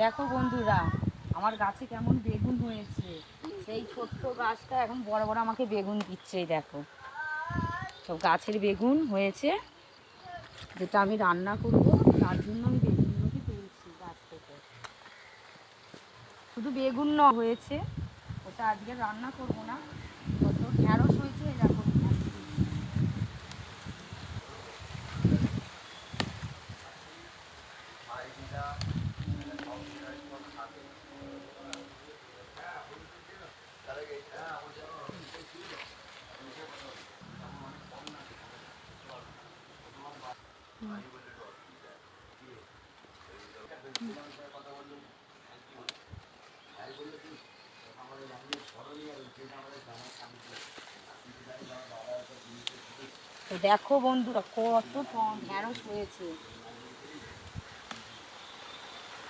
দেখো বন্ধুরা, আমার গাছে কেমন বেগুন হয়েছে। সেই ছোট্ট গাছটা এখন বড় বড় আমাকে বেগুন দিচ্ছে। দেখো, সব গাছের বেগুন হয়েছে, যেটা আমি রান্না করব। তার জন্য আমি বেগুনগুলোকে তুলছি গাছ থেকে। শুধু বেগুন হয়েছে, ওটা আজকে রান্না করব না। কত ঢ্যাঁড়স হয়েছে, এই দেখো। তো দেখো বন্ধুরা, কত ঢ্যাঁড়স হয়েছে।